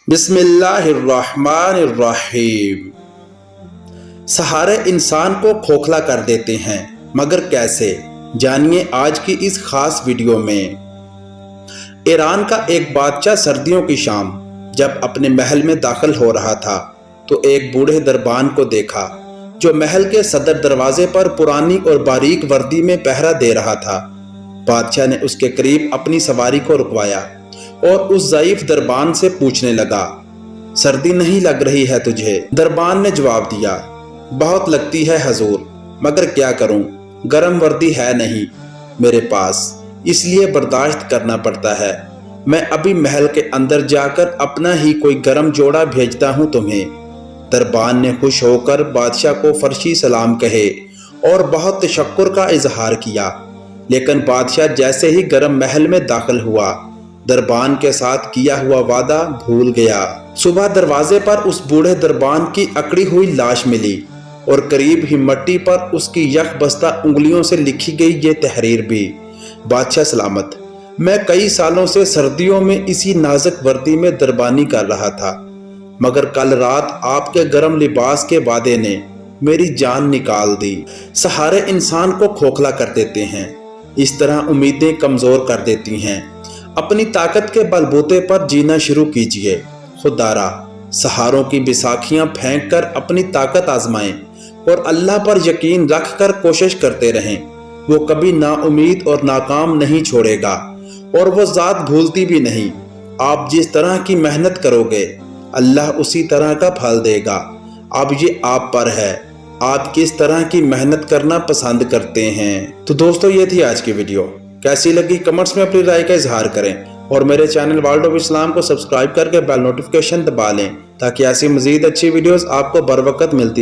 बिस्मिल्लाहिर्रहमानिर्रहीम। सहारे इंसान को खोखला कर देते हैं, मगर कैसे? जानिए आज की इस खास वीडियो में। ईरान का एक बादशाह सर्दियों की शाम जब अपने महल में दाखिल हो रहा था तो एक बूढ़े दरबान को देखा जो महल के सदर दरवाजे पर पुरानी और बारीक वर्दी में पहरा दे रहा था। बादशाह ने उसके करीब अपनी सवारी को रुकवाया और उस ज़ईफ दरबान से पूछने लगा, सर्दी नहीं लग रही है तुझे? दरबान ने जवाब दिया, बहुत लगती है हजूर, मगर क्या करूं, गरम वर्दी है नहीं मेरे पास, इसलिए बर्दाश्त करना पड़ता है। मैं अभी महल के अंदर जाकर अपना ही कोई गरम जोड़ा भेजता हूं तुम्हें। दरबान ने खुश होकर बादशाह को फर्शी सलाम कहे और बहुत तशक्कुर का इजहार किया, लेकिन बादशाह जैसे ही गरम महल में दाखिल हुआ दरबान के साथ किया हुआ वादा भूल गया। सुबह दरवाजे पर उस बूढ़े दरबान की अकड़ी हुई लाश मिली और करीब ही मट्टी पर उसकी यख बस्ता उंगलियों से लिखी गई ये तहरीर भी, बादशाह सलामत, मैं कई सालों से सर्दियों में इसी नाजुक वर्दी में दरबानी कर रहा था, मगर कल रात आपके गर्म लिबास के वादे ने मेरी जान निकाल दी। सहारे इंसान को खोखला कर देते हैं, इस तरह उम्मीदें कमजोर कर देती हैं। अपनी ताकत के बलबूते पर जीना शुरू कीजिए। खुदारा सहारों की बिसाखियां फेंक कर अपनी ताकत आजमाएं और अल्लाह पर यकीन रख कर कोशिश करते रहें। वो कभी नाउमीद और नाकाम नहीं छोड़ेगा और वो ज़ात भूलती भी नहीं। आप जिस तरह की मेहनत करोगे अल्लाह उसी तरह का फल देगा। अब ये आप पर है, आप किस तरह की मेहनत करना पसंद करते हैं। तो दोस्तों ये थी आज की वीडियो, कैसी लगी कमेंट्स में अपनी राय का इजहार करें और मेरे चैनल वर्ल्ड ऑफ इस्लाम को सब्सक्राइब करके बेल नोटिफिकेशन दबा लें ताकि ऐसी मजीद अच्छी वीडियोस आपको बर वक्त मिलती